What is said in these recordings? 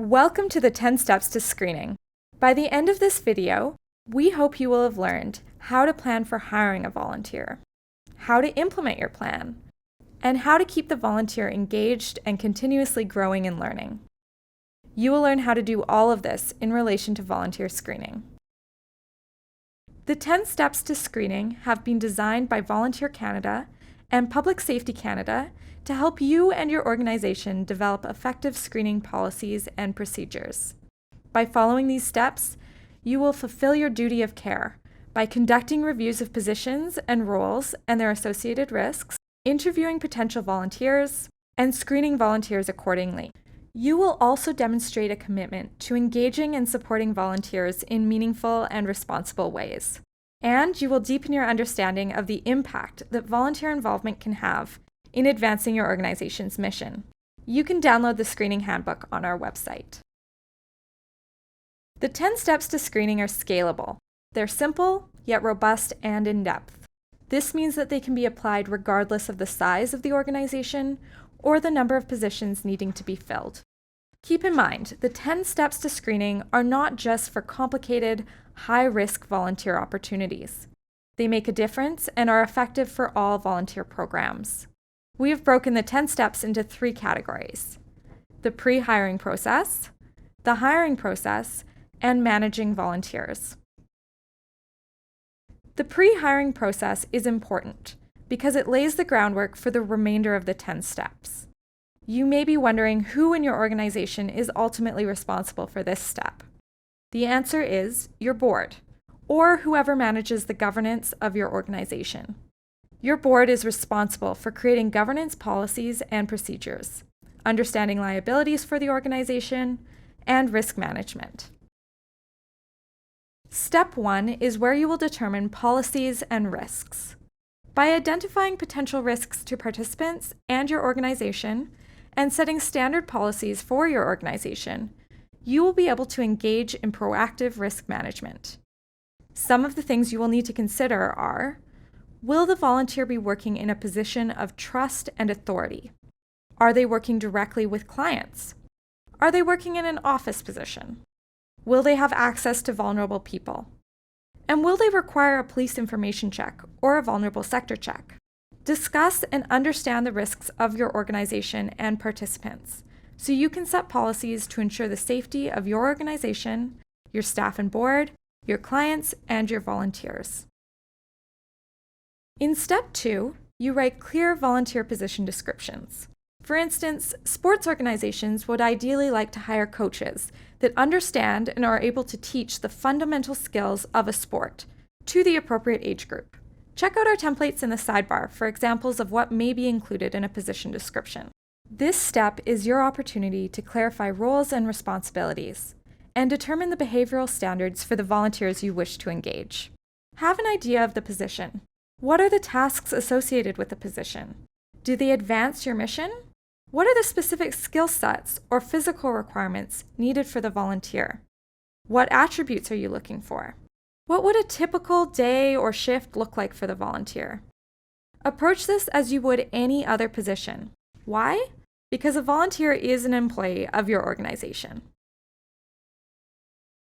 Welcome to the 10 steps to screening. By the end of this video, we hope you will have learned how to plan for hiring a volunteer, how to implement your plan, and how to keep the volunteer engaged and continuously growing and learning. You will learn how to do all of this in relation to volunteer screening. The 10 steps to screening have been designed by Volunteer Canada and Public Safety Canada to help you and your organization develop effective screening policies and procedures. By following these steps, you will fulfill your duty of care by conducting reviews of positions and roles and their associated risks, interviewing potential volunteers, and screening volunteers accordingly. You will also demonstrate a commitment to engaging and supporting volunteers in meaningful and responsible ways. And you will deepen your understanding of the impact that volunteer involvement can have in advancing your organization's mission. You can download the screening handbook on our website. The 10 steps to screening are scalable. They're simple, yet robust and in-depth. This means that they can be applied regardless of the size of the organization or the number of positions needing to be filled. Keep in mind, the 10 steps to screening are not just for complicated, high-risk volunteer opportunities. They make a difference and are effective for all volunteer programs. We have broken the 10 steps into 3 categories: the pre-hiring process, the hiring process, and managing volunteers. The pre-hiring process is important because it lays the groundwork for the remainder of the 10 steps. You may be wondering who in your organization is ultimately responsible for this step. The answer is your board, or whoever manages the governance of your organization. Your board is responsible for creating governance policies and procedures, understanding liabilities for the organization, and risk management. Step 1 is where you will determine policies and risks. By identifying potential risks to participants and your organization, and setting standard policies for your organization, you will be able to engage in proactive risk management. Some of the things you will need to consider are: will the volunteer be working in a position of trust and authority? Are they working directly with clients? Are they working in an office position? Will they have access to vulnerable people? And will they require a police information check or a vulnerable sector check? Discuss and understand the risks of your organization and participants, so you can set policies to ensure the safety of your organization, your staff and board, your clients, and your volunteers. In step 2, you write clear volunteer position descriptions. For instance, sports organizations would ideally like to hire coaches that understand and are able to teach the fundamental skills of a sport to the appropriate age group. Check out our templates in the sidebar for examples of what may be included in a position description. This step is your opportunity to clarify roles and responsibilities and determine the behavioral standards for the volunteers you wish to engage. Have an idea of the position. What are the tasks associated with the position? Do they advance your mission? What are the specific skill sets or physical requirements needed for the volunteer? What attributes are you looking for? What would a typical day or shift look like for the volunteer? Approach this as you would any other position. Why? Because a volunteer is an employee of your organization.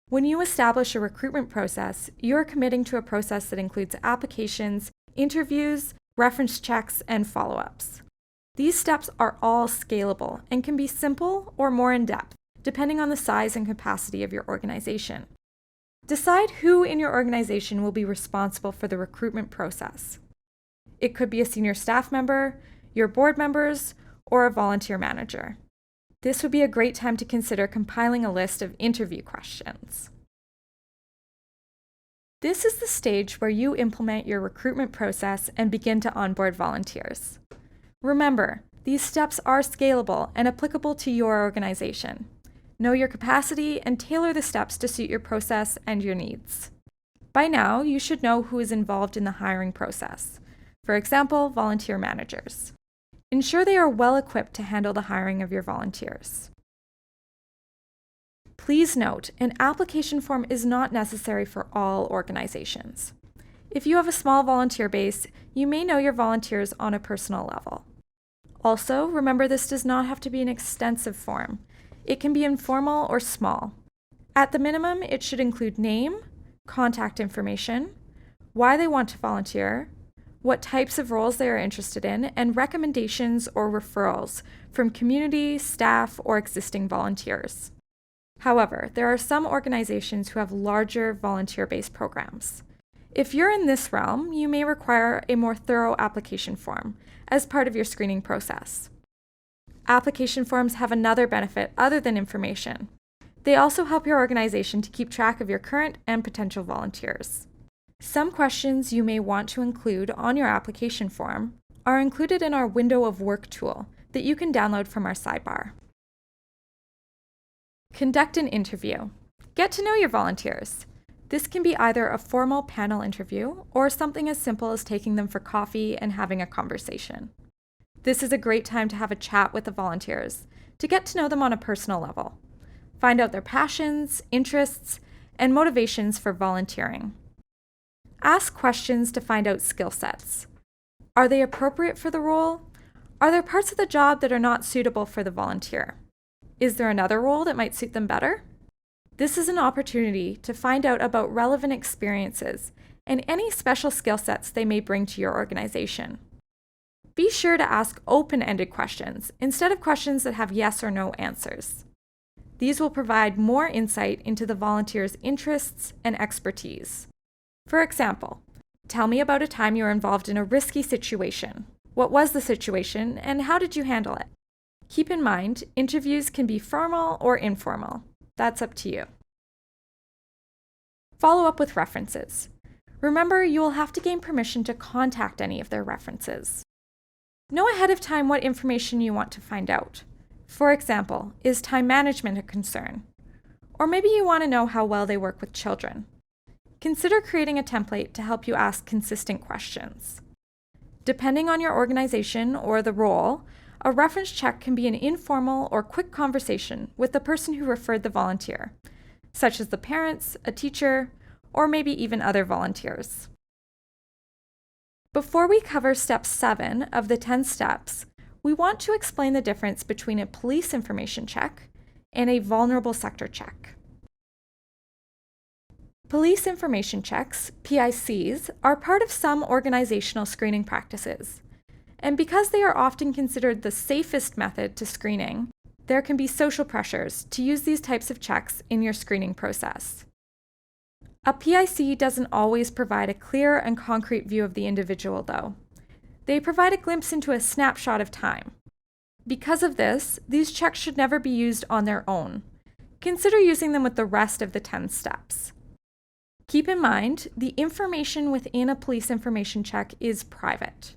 When you establish a recruitment process, you are committing to a process that includes applications, interviews, reference checks, and follow-ups. These steps are all scalable and can be simple or more in-depth, depending on the size and capacity of your organization. Decide who in your organization will be responsible for the recruitment process. It could be a senior staff member, your board members, or a volunteer manager. This would be a great time to consider compiling a list of interview questions. This is the stage where you implement your recruitment process and begin to onboard volunteers. Remember, these steps are scalable and applicable to your organization. Know your capacity and tailor the steps to suit your process and your needs. By now, you should know who is involved in the hiring process. For example, volunteer managers. Ensure they are well equipped to handle the hiring of your volunteers. Please note, an application form is not necessary for all organizations. If you have a small volunteer base, you may know your volunteers on a personal level. Also, remember this does not have to be an extensive form. It can be informal or small. At the minimum, it should include name, contact information, why they want to volunteer, what types of roles they are interested in, and recommendations or referrals from community, staff, or existing volunteers. However, there are some organizations who have larger volunteer-based programs. If you're in this realm, you may require a more thorough application form as part of your screening process. Application forms have another benefit other than information. They also help your organization to keep track of your current and potential volunteers. Some questions you may want to include on your application form are included in our Window of Work tool that you can download from our sidebar. Conduct an interview. Get to know your volunteers. This can be either a formal panel interview or something as simple as taking them for coffee and having a conversation. This is a great time to have a chat with the volunteers, to get to know them on a personal level. Find out their passions, interests, and motivations for volunteering. Ask questions to find out skill sets. Are they appropriate for the role? Are there parts of the job that are not suitable for the volunteer? Is there another role that might suit them better? This is an opportunity to find out about relevant experiences and any special skill sets they may bring to your organization. Be sure to ask open-ended questions instead of questions that have yes or no answers. These will provide more insight into the volunteer's interests and expertise. For example, tell me about a time you were involved in a risky situation. What was the situation and how did you handle it? Keep in mind, interviews can be formal or informal. That's up to you. Follow up with references. Remember, you will have to gain permission to contact any of their references. Know ahead of time what information you want to find out. For example, is time management a concern? Or maybe you want to know how well they work with children. Consider creating a template to help you ask consistent questions. Depending on your organization or the role, a reference check can be an informal or quick conversation with the person who referred the volunteer, such as the parents, a teacher, or maybe even other volunteers. Before we cover step 7 of the 10 steps, we want to explain the difference between a police information check and a vulnerable sector check. Police information checks, PICs, are part of some organizational screening practices. And because they are often considered the safest method to screening, there can be social pressures to use these types of checks in your screening process. A PIC doesn't always provide a clear and concrete view of the individual, though. They provide a glimpse into a snapshot of time. Because of this, these checks should never be used on their own. Consider using them with the rest of the 10 steps. Keep in mind, the information within a police information check is private.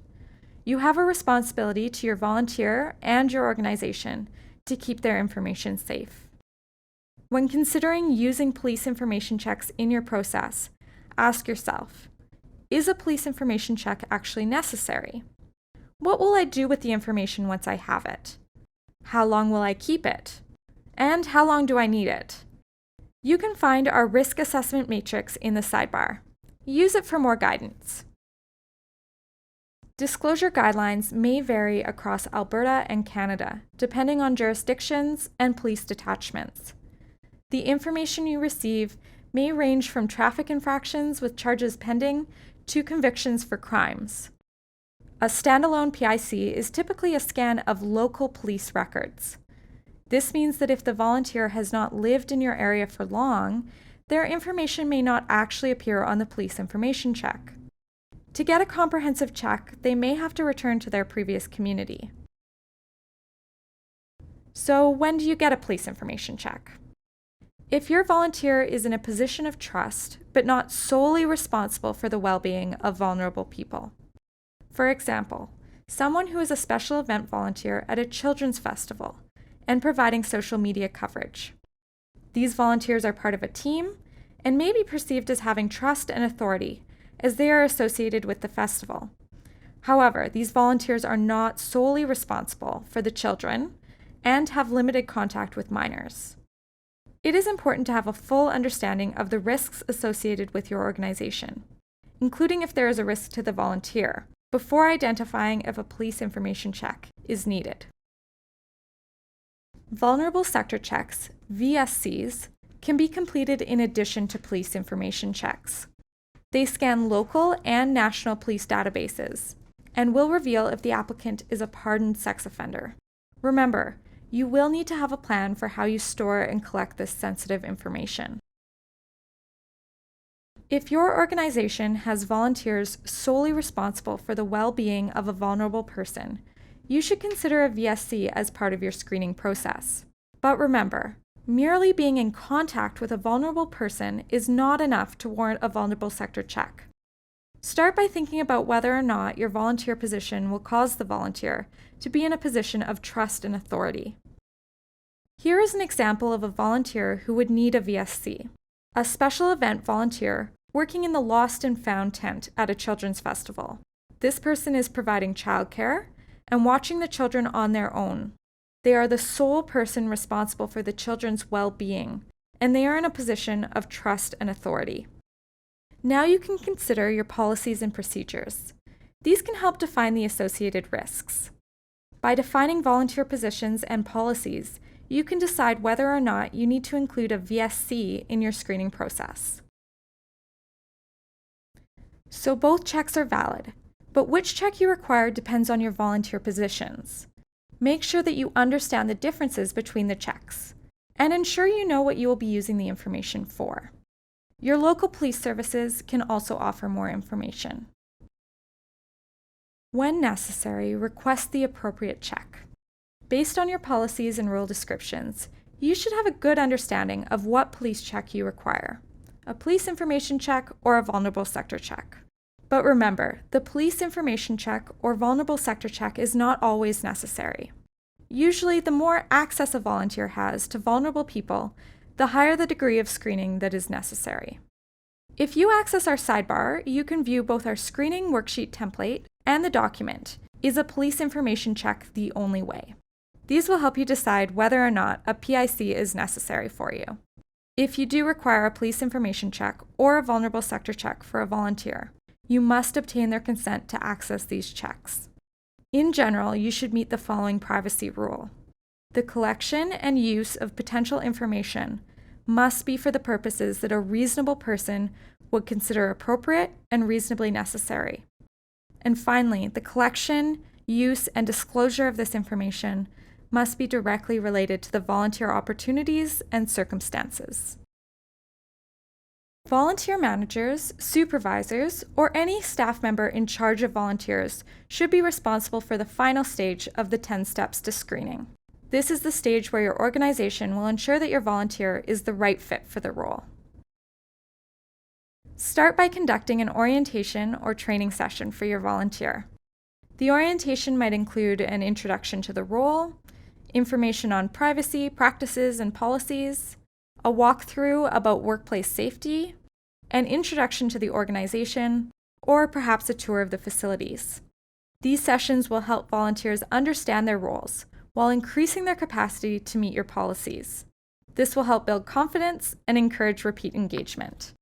You have a responsibility to your volunteer and your organization to keep their information safe. When considering using police information checks in your process, ask yourself, is a police information check actually necessary? What will I do with the information once I have it? How long will I keep it? And how long do I need it? You can find our risk assessment matrix in the sidebar. Use it for more guidance. Disclosure guidelines may vary across Alberta and Canada, depending on jurisdictions and police detachments. The information you receive may range from traffic infractions with charges pending to convictions for crimes. A standalone PIC is typically a scan of local police records. This means that if the volunteer has not lived in your area for long, their information may not actually appear on the police information check. To get a comprehensive check, they may have to return to their previous community. So when do you get a police information check? If your volunteer is in a position of trust, but not solely responsible for the well-being of vulnerable people. For example, someone who is a special event volunteer at a children's festival and providing social media coverage. These volunteers are part of a team and may be perceived as having trust and authority as they are associated with the festival. However, these volunteers are not solely responsible for the children and have limited contact with minors. It is important to have a full understanding of the risks associated with your organization, including if there is a risk to the volunteer, before identifying if a police information check is needed. Vulnerable sector checks, VSCs, can be completed in addition to police information checks. They scan local and national police databases and will reveal if the applicant is a pardoned sex offender. Remember, you will need to have a plan for how you store and collect this sensitive information. If your organization has volunteers solely responsible for the well-being of a vulnerable person, you should consider a VSC as part of your screening process. But remember, merely being in contact with a vulnerable person is not enough to warrant a vulnerable sector check. Start by thinking about whether or not your volunteer position will cause the volunteer to be in a position of trust and authority. Here is an example of a volunteer who would need a VSC, a special event volunteer working in the Lost and Found tent at a children's festival. This person is providing childcare and watching the children on their own. They are the sole person responsible for the children's well-being, and they are in a position of trust and authority. Now you can consider your policies and procedures. These can help define the associated risks. By defining volunteer positions and policies, you can decide whether or not you need to include a VSC in your screening process. So both checks are valid, but which check you require depends on your volunteer positions. Make sure that you understand the differences between the checks, and ensure you know what you will be using the information for. Your local police services can also offer more information. When necessary, request the appropriate check. Based on your policies and rule descriptions, you should have a good understanding of what police check you require, a police information check or a vulnerable sector check. But remember, the police information check or vulnerable sector check is not always necessary. Usually, the more access a volunteer has to vulnerable people, the higher the degree of screening that is necessary. If you access our sidebar, you can view both our screening worksheet template and the document, "Is a police information check the only way?" These will help you decide whether or not a PIC is necessary for you. If you do require a police information check or a vulnerable sector check for a volunteer, you must obtain their consent to access these checks. In general, you should meet the following privacy rule. The collection and use of potential information must be for the purposes that a reasonable person would consider appropriate and reasonably necessary. And finally, the collection, use, and disclosure of this information must be directly related to the volunteer opportunities and circumstances. Volunteer managers, supervisors, or any staff member in charge of volunteers should be responsible for the final stage of the 10 steps to screening. This is the stage where your organization will ensure that your volunteer is the right fit for the role. Start by conducting an orientation or training session for your volunteer. The orientation might include an introduction to the role, information on privacy, practices, and policies, a walkthrough about workplace safety, an introduction to the organization, or perhaps a tour of the facilities. These sessions will help volunteers understand their roles while increasing their capacity to meet your policies. This will help build confidence and encourage repeat engagement.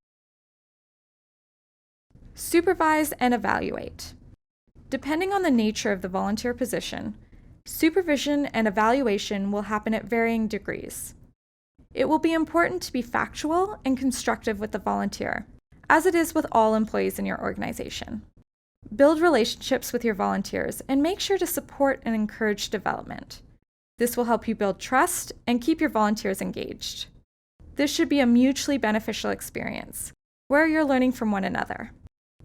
Supervise and evaluate. Depending on the nature of the volunteer position, supervision and evaluation will happen at varying degrees. It will be important to be factual and constructive with the volunteer, as it is with all employees in your organization. Build relationships with your volunteers and make sure to support and encourage development. This will help you build trust and keep your volunteers engaged. This should be a mutually beneficial experience, where you're learning from one another.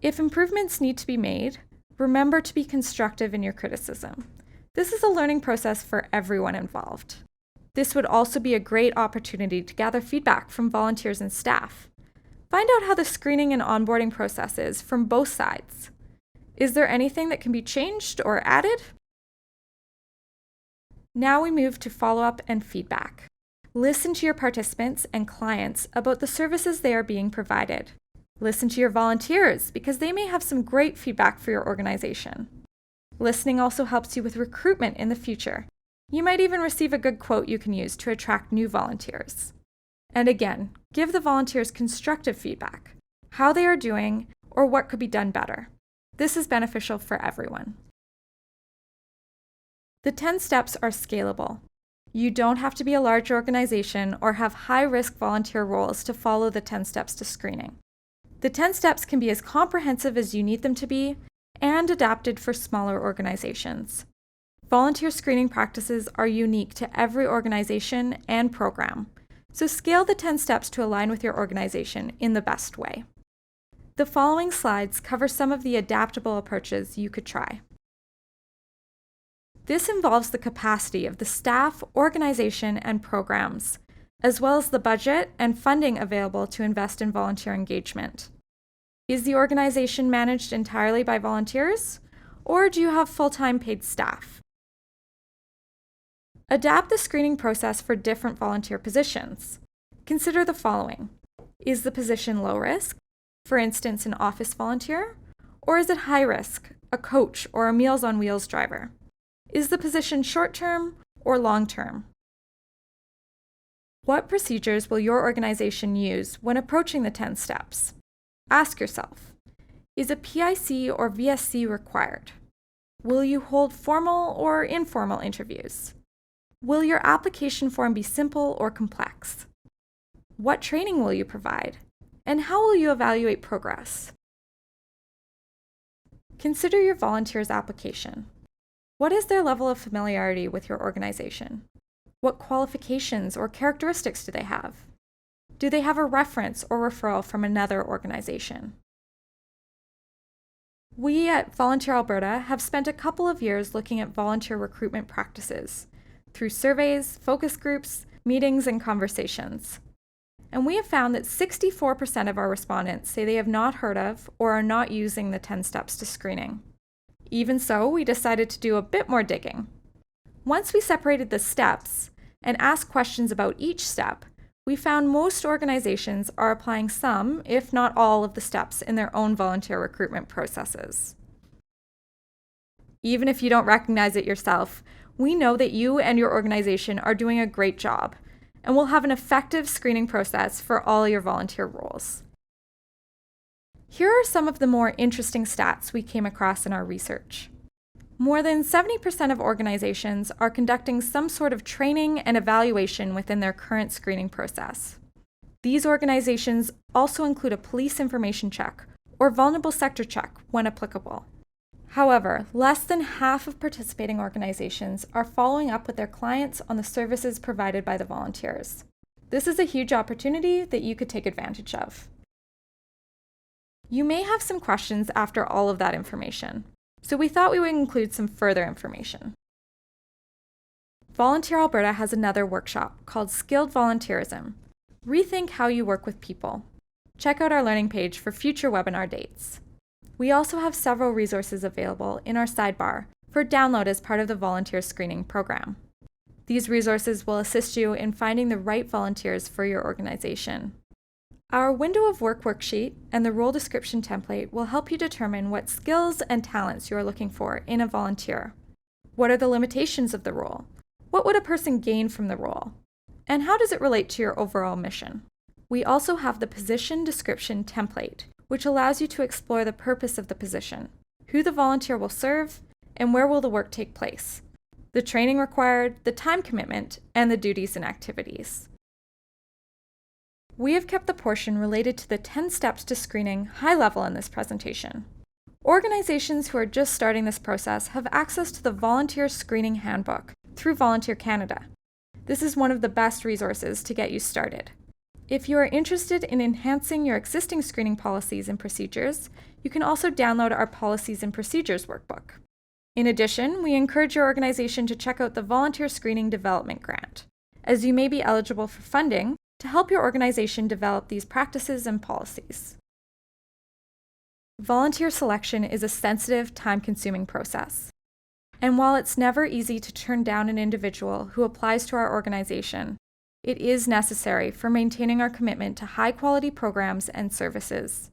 If improvements need to be made, remember to be constructive in your criticism. This is a learning process for everyone involved. This would also be a great opportunity to gather feedback from volunteers and staff. Find out how the screening and onboarding process is from both sides. Is there anything that can be changed or added? Now we move to follow-up and feedback. Listen to your participants and clients about the services they are being provided. Listen to your volunteers because they may have some great feedback for your organization. Listening also helps you with recruitment in the future. You might even receive a good quote you can use to attract new volunteers. And again, give the volunteers constructive feedback, how they are doing, or what could be done better. This is beneficial for everyone. The 10 steps are scalable. You don't have to be a large organization or have high-risk volunteer roles to follow the 10 steps to screening. The 10 steps can be as comprehensive as you need them to be and adapted for smaller organizations. Volunteer screening practices are unique to every organization and program, so scale the 10 steps to align with your organization in the best way. The following slides cover some of the adaptable approaches you could try. This involves the capacity of the staff, organization, and programs, as well as the budget and funding available to invest in volunteer engagement. Is the organization managed entirely by volunteers, or do you have full-time paid staff? Adapt the screening process for different volunteer positions. Consider the following. Is the position low risk, for instance, an office volunteer, or is it high risk, a coach or a Meals on Wheels driver? Is the position short-term or long-term? What procedures will your organization use when approaching the 10 steps? Ask yourself, is a PIC or VSC required? Will you hold formal or informal interviews? Will your application form be simple or complex? What training will you provide? And how will you evaluate progress? Consider your volunteer's application. What is their level of familiarity with your organization? What qualifications or characteristics do they have? Do they have a reference or referral from another organization? We at Volunteer Alberta have spent a couple of years looking at volunteer recruitment practices through surveys, focus groups, meetings, and conversations. And we have found that 64% of our respondents say they have not heard of or are not using the 10 steps to screening. Even so, we decided to do a bit more digging. Once we separated the steps and asked questions about each step, we found most organizations are applying some, if not all, of the steps in their own volunteer recruitment processes. Even if you don't recognize it yourself, we know that you and your organization are doing a great job and will have an effective screening process for all your volunteer roles. Here are some of the more interesting stats we came across in our research. More than 70% of organizations are conducting some sort of training and evaluation within their current screening process. These organizations also include a police information check or vulnerable sector check when applicable. However, less than half of participating organizations are following up with their clients on the services provided by the volunteers. This is a huge opportunity that you could take advantage of. You may have some questions after all of that information, so we thought we would include some further information. Volunteer Alberta has another workshop called Skilled Volunteerism. Rethink how you work with people. Check out our learning page for future webinar dates. We also have several resources available in our sidebar for download as part of the volunteer screening program. These resources will assist you in finding the right volunteers for your organization. Our window of work worksheet and the role description template will help you determine what skills and talents you are looking for in a volunteer. What are the limitations of the role? What would a person gain from the role? And how does it relate to your overall mission? We also have the position description template, which allows you to explore the purpose of the position, who the volunteer will serve, and where will the work take place, the training required, the time commitment, and the duties and activities. We have kept the portion related to the 10 steps to screening high level in this presentation. Organizations who are just starting this process have access to the Volunteer Screening Handbook through Volunteer Canada. This is one of the best resources to get you started. If you are interested in enhancing your existing screening policies and procedures, you can also download our Policies and Procedures workbook. In addition, we encourage your organization to check out the Volunteer Screening Development Grant, as you may be eligible for funding to help your organization develop these practices and policies. Volunteer selection is a sensitive, time-consuming process. And while it's never easy to turn down an individual who applies to our organization, it is necessary for maintaining our commitment to high-quality programs and services.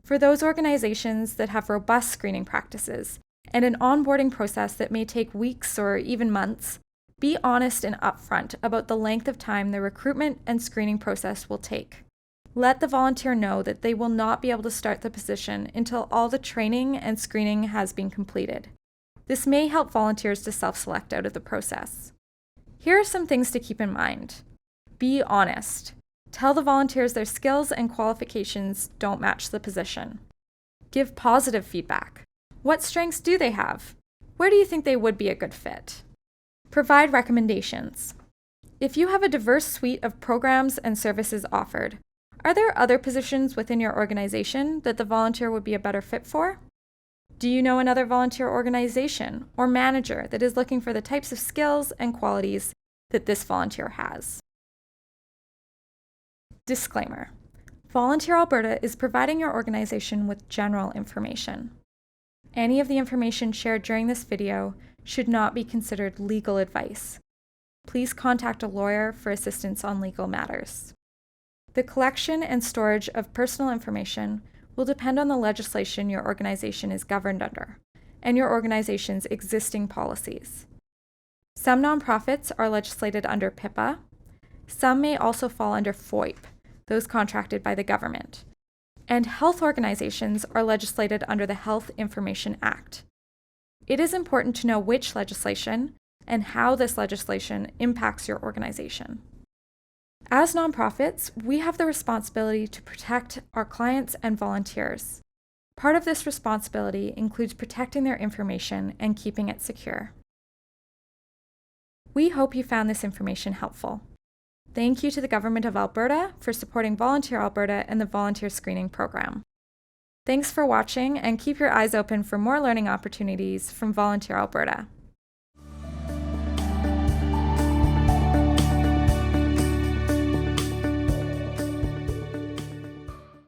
For those organizations that have robust screening practices and an onboarding process that may take weeks or even months, be honest and upfront about the length of time the recruitment and screening process will take. Let the volunteer know that they will not be able to start the position until all the training and screening has been completed. This may help volunteers to self-select out of the process. Here are some things to keep in mind. Be honest. Tell the volunteers their skills and qualifications don't match the position. Give positive feedback. What strengths do they have? Where do you think they would be a good fit? Provide recommendations. If you have a diverse suite of programs and services offered, are there other positions within your organization that the volunteer would be a better fit for? Do you know another volunteer organization or manager that is looking for the types of skills and qualities that this volunteer has? Disclaimer: Volunteer Alberta is providing your organization with general information. Any of the information shared during this video should not be considered legal advice. Please contact a lawyer for assistance on legal matters. The collection and storage of personal information will depend on the legislation your organization is governed under and your organization's existing policies. Some nonprofits are legislated under PIPA. Some may also fall under FOIP, those contracted by the government. And health organizations are legislated under the Health Information Act. It is important to know which legislation and how this legislation impacts your organization. As nonprofits, we have the responsibility to protect our clients and volunteers. Part of this responsibility includes protecting their information and keeping it secure. We hope you found this information helpful. Thank you to the Government of Alberta for supporting Volunteer Alberta and the Volunteer Screening Program. Thanks for watching, and keep your eyes open for more learning opportunities from Volunteer Alberta.